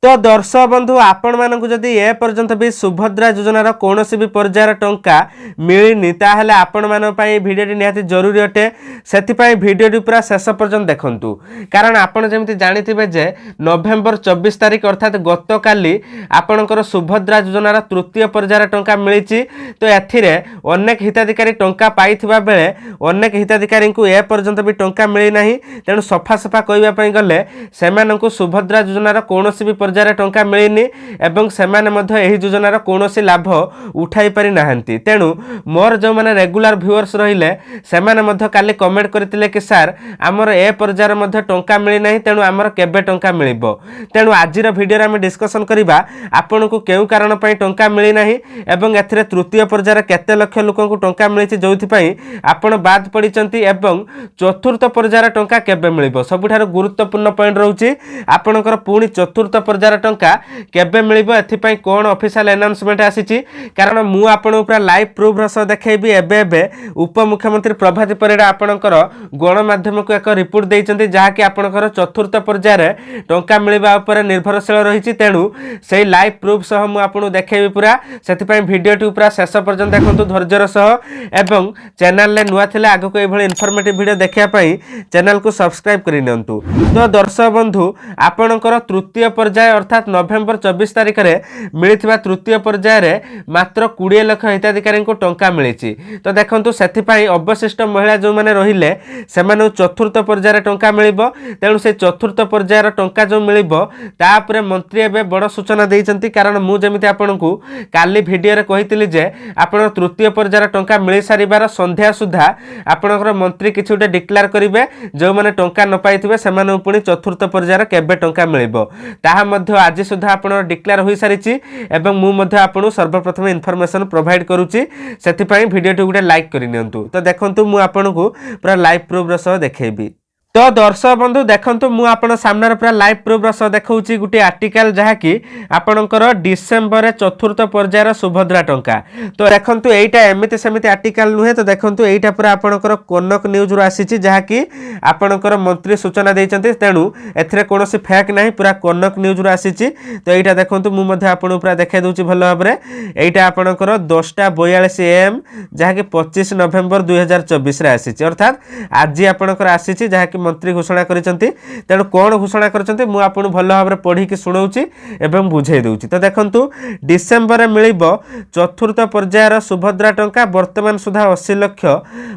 तो दर्शक बंधु आपण मानक जदि ए पर्यंत भी सुभद्रा योजनार कौन भी पर्यायर टंका मिलनी ताहले आपण मानक पई भिडियोटी निहाती जरूरी अटे सेथिपई भिडियोटी पूरा शेष पर्यंत देखंतु कारण आपण जेमति जानिथिबे जे नवेम्बर 24 तारिख अर्थात गत काली आपणकर सुभद्रा योजनार तृतीय पर्यायर टंका मिलिछि। तो एथिरे अनेक हिताधिकारी टंका पाइथिबा बेले अनेक हिताधिकारी को ए पर्यंत भी टंका मिली नाही। तेणु सफा सफा कहबा पई गले सेमानंकु सुभद्रा योजनार कौनसी भी पर्यायर टंका मिलनी एवं सेमाने मध्य एही योजनार कौनसी लाभ उठाई पारि नाहंती। तेणु मोर जो माने रेगुलर व्यूअर्स रहिले सेमाने मध्य काली कमेंट करथिले कि सर हमर ए पर्यायर मध्य टंका मिली नाही तेणु हमर केबे टंका मिलिबो। तेणु आजिर भिडियो रे हम डिस्कशन करिबा आपनको केउ कारण पई टंका मिली नाही एवं एथिरे तृतीय पर्यायर केते लक्ष लोकंकु टंका मिलिछि जोथि पई आपण बाद पडिचंती एवं चतुर्थ पर्यायर टंका केबे मिलिबो। सबुठार गुरुत्वपूर्ण पॉइंट रहउछि आपणकर पुणी चतुर्थ पर्यायर टंका केबे मिलिबो एथिपई कोन ऑफिशियल अनाउंसमेंट आसीछि कारण मु आपन पूरा लाइव प्रूफ रस देखैबी। एबे उपमुख्यमंत्री प्रभाती परिडा आपणकर गणमाध्यम को एक रिपोर्ट दैचंती जहाकि आपणकर चतुर्थ पर्यायर टंका मिलिबा ऊपर निर्भरशील रहिछि। तेणु सेही लाइव प्रूफ सह मु आपन देखैबी पूरा सेथिपई भिडियोटी पूरा शेष पर्यंत देखंतु धैर्यर सह एवं चैनल ले नुआ थिले आगको एभଳି इन्फॉर्मेटिव भिडियो देखिया पई चैनल को सब्सक्राइब करि नियंतु। तो दर्शक बंधु आपणकर तृतीय पर्याय अर्थात नवेम्बर 24 तारिख रे मिलिथिबा तृतीय पर्यायर मात्र 20 लाख हिताधिकारी को टंका मिलिछि। तो देखंतु सेथिपई अवशिष्ट महिला जो माने रहिले सेमानु चतुर्थ पर्यायर टंका मिलिबो। तेणु से चतुर्थ पर्यायर टंका जो मिलिबो तापरे मंत्री एबे बड़ सूचना दैचंती कारण मु जेमिति आपनकु काली भिडियो रे कहितली जे आपण तृतीय पर्यायर टंका मिलि सारिबार संध्या सुधा आपनकर मंत्री किछि उटे डिक्लेयर करिवे जो माने टंका न पाइथिबे सेमानु पुनी चतुर्थ पर्यायर केबे टंका मिलिबो ताहा मध्य आज सुधा आपण डिक्लेयर होई सारिछि एवं मु मध्य आपण सर्वप्रथम इन्फॉर्मेशन प्रोवाइड करूछि। सेथिपई भिडियोटी गुटे लाइक करि नियंतु। तो देखंतु मु आपनकु पूरा लाइव प्रूफ रस देखैबी। तो दर्शक बंधु देखंतु मु आपण सामने पूरा लाइव प्रूफ रस देखौछि गुटे आर्टिकल जहाकि आपणकर डिसेंबर चतुर्थ पर्यायर सुभद्रा टंका। तो देखंतु एइटा एमिति सेमिति आर्टिकल नुहे। तो देखंतु एइटा पूरा आपणकर कनक न्यूज रो आसीछि जहाकि आपणकर मंत्री सूचना दैचंती। तेणु एथिरे कोनोसी फेक नाही पूरा कनक न्यूज रो आसीछि। तो एइटा देखंतु मु मध्ये आपण पूरा देखाइ दउछि भलो भाबरे। एइटा आपणकर 10:42 AM जहाकि 25 नवेम्बर 2024 रे आसीछि अर्थात आज आपणकर आसीछि जहाकि मंत्री घोषणा करिसंती। तेणु कोन घोषणा करिसंती मु आपन भलो भाबरे पढी कि सुनाउची एवं बुझाई दउची। तो देखंतु डिसेंबर मिलिबो चतुर्थ पर्यायर सुभद्रा टंका वर्तमान सुधा 80 लाख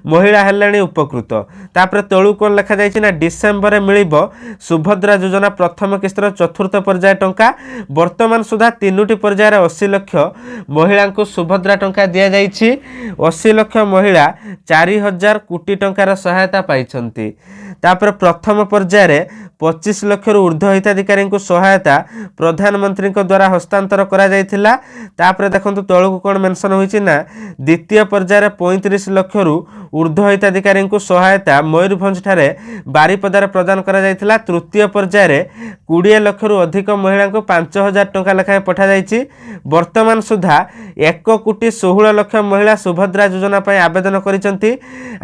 महिला हेलाणी उपकृत। तापर तळु कोन लिखा जायछि ना डिसेंबर मिलिबो सुभद्रा योजना प्रथम किस्तर चतुर्थ पर्यायर टंका वर्तमान सुधा तीनोटी पर्यायर 80 लाख महिला को सुभद्रा टंका दिया जायछि। 80 लाख महिला 4000 कोटी टंकार सहायता पाइछंती। तापर प्रथम पर्यायर 25 लाख रु ऊर्ध्व हिताधिकारी को सहायता प्रधानमंत्री द्वारा हस्तांतर करा जायथिला। तापर देखंतु तळକୁ कोन मेंशन होईछि ना द्वितीय पर्यायर 35 लाख रु ऊर्ध्व हिताधिकारी को सहायता मयूरभंज ठारे बारिपदार प्रदान करा जायथिला। तृतीय पर्यायर 20 लाख रु अधिक महिला को 5000 टंका लेखा पठा जायछि। वर्तमान सुधा 1,16 लाख महिला सुभद्रा योजना पई आवेदन करिसंती।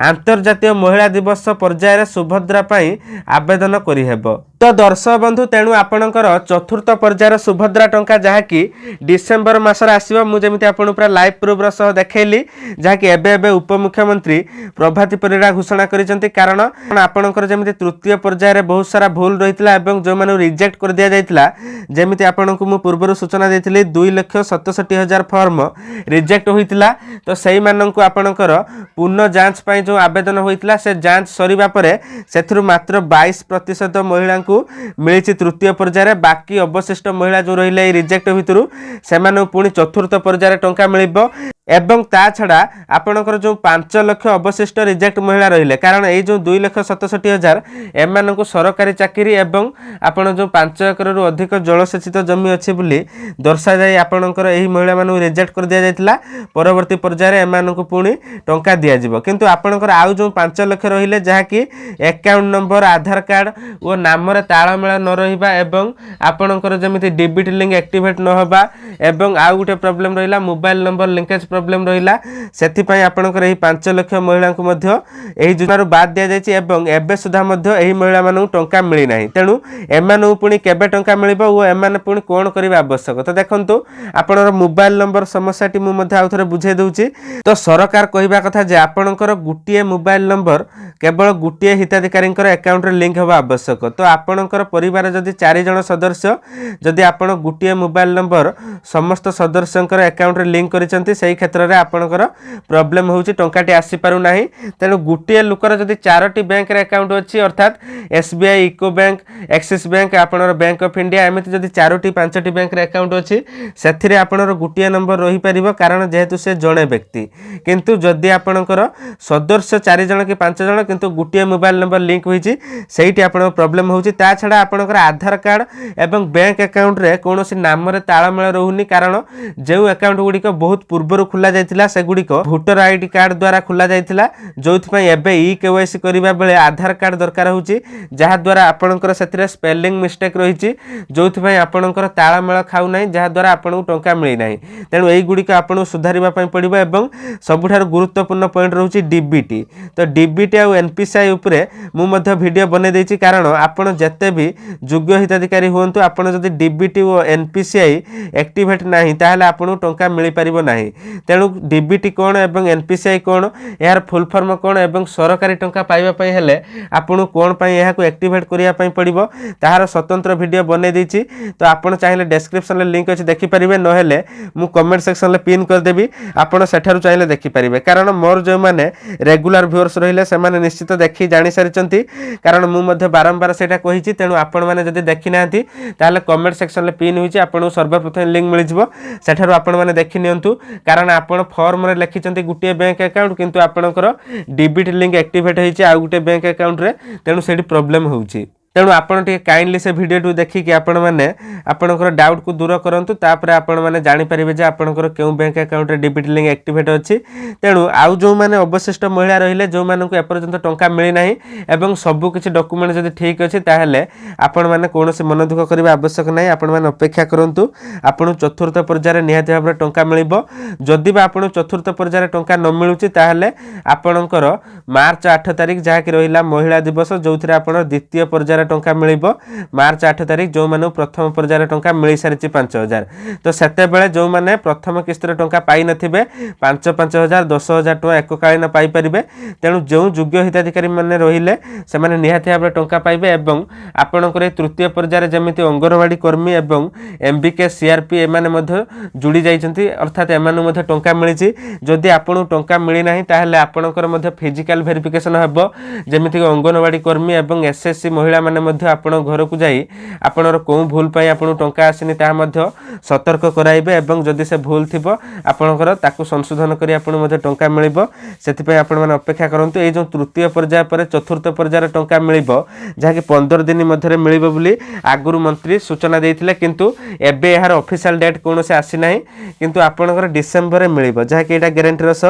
अंतर्जातीय महिला दिवस पर्यायर सुभद्रा पई आवेदन करि हेबो। तो दर्शक बंधु तेणु आपणकर चतुर्थ पर्यायर सुभद्रा टंका जहाकि डिसेंबर मासर आसीबो मु जेमिति आपन पूरा लाइव प्रूफ र सह देखैली जहाकि एबे उपमुख्यमंत्री प्रभाती परिडा घोषणा करिसंती। कारण आपणकर जेमिति तृतीय पर्यायर बहुत सारा भूल रहितला एवं जो माने रिजेक्ट कर दिया जायतिला जेमिति आपणकु मु पूर्वरु सूचना देथिली 2,67,000 फॉर्म रिजेक्ट होइतिला। तो सेही माननकु आपणकर पुनः जांच पई जो आवेदन होइतिला से जांच सरीबा परे सेथरु मात्र 22% महिला मिली तृतीय पर्यायर। बाकी अवशिष्ट महिला जो रहिले रिजेक्ट भितरु सेमानु पुणी चतुर्थ पर्यायर टंका मिलिबो। एवं ता छड़ा आपणकर जो 5 लाख अवशिष्ट रिजेक्ट महिला रहिले कारण ए जो 2,67,000 एमानकु सरकारी चाकरी एवं आपण जो 5 एकर रु अधिक जलसेचित जमी अछि बुली दर्शा जाय आपणकर एही महिला मानु रिजेक्ट कर दिया जायतिला। परवर्ती पर्यायर एमानकु पुणी टंका दिया जिवो किंतु आपणकर आउ जो 5 लाख रहिले जहा कि अकाउंट नंबर आधार कार्ड ओ नाम रे ताळमेळ न रहिबा एवं आपणकर जेमिति डेबिट लिंक एक्टिवेट न होबा एवं आउ गुटे प्रॉब्लम रहिला मोबाइल नंबर लिंकेज प्रोब्लेम रहिला सेथिपाई आपणकर एही 5 लाख महिला को मध्य एही योजनारू बाद दिया जायछि एवं एबे सुधा मध्य एही महिला मानू टंका मिली नाही तेणु एमानू पुणी केबे टंका मिलिबो ओ एमाने पुणी कोन करिबा आवश्यक तो देखंतु आपणर मोबाइल नंबर समस्याटी मु मध्य आउथरे बुझे दउछि तो सरकार कहिबा कथा जे आपणकर गुटिए मोबाइल नंबर केवल गुटिए हिताधिकारींकर अकाउंट रे लिंक होबा आवश्यक तो आपणकर परिवार जदि 4 जण सदस्य जदि आपण गुटिए मोबाइल नंबर समस्त सदस्यंकर अकाउंट रे लिंक करिसंती सेही क्षेत्र रे आपणकर प्रॉब्लम होउछि टंकाटी आसी पारु नाही तेणु गुटिए लुकर जदि 4टी बैंक रे अकाउंट अछि अर्थात एसबीआई इको बैंक एक्सिस बैंक आपणर बैंक ऑफ इंडिया एमिति जदि 4टी 5टी बैंक रे अकाउंट अछि सेथिरे आपणर गुटिए नंबर रही परिबो कारण जेहेतु से जणे व्यक्ति किंतु जदि आपणकर सदस्य 4 जण कि 5 जण किंतु गुटिए मोबाइल नंबर लिंक होईछि सेहीटी आपणर प्रॉब्लम होउछि ता छडा आपणकर आधार कार्ड एवं बैंक अकाउंट रे कोनोसी नाम रे ताळमेळ रहउनी कारण जेउ अकाउंट गुडी को बहुत पूर्वरु खुला जायतिला से गुडी को वोटर आईडी कार्ड द्वारा खुला जायतिला जोथि पई एबे ई केवाईसी करिबा बेले आधार कार्ड दरकार होउछि जहा द्वारा आपणकर सेथिरे स्पेलिंग मिस्टेक रहिछि जोथि पई आपणकर ताळमेळ खाउ नाही जहा द्वारा आपणु टंका मिली नाही तेणु एई गुडी को आपणु सुधारिबा पई पडिबो एवं सबुठार गुरुत्वपूर्ण पॉइंट रहउछि डीबीटी तो डीबीटी आ एनपीसीआई उपरे मु मध्ये वीडियो बने देछि कारण आपण जते भी योग्य हिताधिकारी हुंतु आपण जदि डीबीटी और एनपीसीआई एक्टिवेट नाही ताहले आपणु टंका मिली परिबो नाही तेणु डीबीटी कोन एवं एनपीसीआई कोन यार फुल फॉर्म कोन एवं सरकारी टंका पाइबा पई हेले आपणु कोन पई एहा को एक्टिवेट करिया पई पडिबो ताहार स्वतंत्र वीडियो बने देछि तो आपण चाहिले डिस्क्रिप्शन ले लिंक अछि देखि परिबे न हेले मु कमेंट सेक्शन ले पिन कर देबी आपण सेठारु चाहिले देखि परिबे कारण मोर जो माने रेगुलर व्यूअर्स रहिले से माने निश्चित देखि जानि सारिचंती कारण मु मध्ये बारंबार सेटा कहिछि तेणु आपण माने जदि देखि नांती ताले कमेंट सेक्शन ले पिन होइछि आपण सर्वप्रथम लिंक मिल जिवो सेठारु आपण माने देखि नियंतु कारण आपण फॉर्म रे लिखिचंती गुटिए बैंक अकाउंट किंतु आपणकर डीबीटी लिंक एक्टिवेट होइछि आ गुटे बैंक अकाउंट रे तेणु सेठी प्रॉब्लम होउछि तेणु आपण टे काइंडली से वीडियो देखिकी आपण माने आपणकर डाउट को दूर करंतु तापर आपण माने जानि परिबे जे आपणकर केउ बैंक अकाउंट रे डीबीटी लिंक एक्टिवेट अछि तेणु आउ जो माने अवशिष्ट महिला रहिले जो माने को एपर्यंत टंका मिली नाही एवं सब किछि डॉक्यूमेंट जदि ठीक अछि ताहले आपण माने कोनोसी मन दुख करबा आवश्यक नाही आपण माने अपेक्षा करंतु आपण चतुर्थ पर्याय रे निहाती भाबरे टंका मिलिबो जदि बा आपण चतुर्थ पर्याय रे टंका न मिलुछि ताहले आपणकर मार्च 8 तारिख जहा कि रहिला महिला दिवस जोथिरे आपण द्वितीय पर्याय टंका मिलिबो मार्च 8 तारिख जो माने प्रथम पर्याय टंका मिली सारिछि 5000 तो सेते बेले जो माने प्रथम किस्त रे टंका पाई नथिबे 5000 10000 टका एककालीन पाई परिबे तेणु जो योग्य हिताधिकारी माने रहिले से माने निहाती भाबरे टंका पाइबे एवं आपणकर तृतीय पर्याय जेमिति अंगनवाड़ी कर्मी एवं एमबीके सीआरपी एमाने मध्ये जुड़ी जाइछन्ती अर्थात एमानु मध्ये टंका मिलिछि जदि आपणु टंका मिली नाही ताहले आपणकर मध्ये फिजिकल वेरिफिकेशन हबो जेमिति अंगनवाड़ी कर्मी एवं एसएससी महिला माने मध्ये आपण घर को जाई आपणर को भूल पाई आपण टंका आसीनी ता मध्ये सतर्क कराइबे एवं जदि से भूल थिबो आपणकर ताकू संशोधन करी आपण मध्ये टंका मिलिबो सेति पई आपण माने अपेक्षा करंतु ए जो तृतीय पर्याय पर चतुर्थ पर्याय टंका मिलिबो जहा कि 15 दिन मध्ये मिलिबो बुली आगुरु मंत्री सूचना देइथिले किंतु एबे एहार ऑफिशियल डेट कोनो से आसी नाही किंतु आपणकर डिसेंबर रे मिलिबो जहा कि एटा ग्यारंटी रस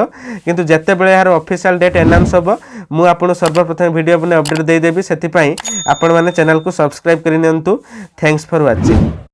किंतु जते बेले एहार ऑफिशियल डेट अनाउंस होबो मु आपण सर्वप्रथम वीडियो बने अपडेट दे देबी सेति पई आपण माने चैनल को सब्सक्राइब करि नियंतु थैंक्स फॉर वाचिंग।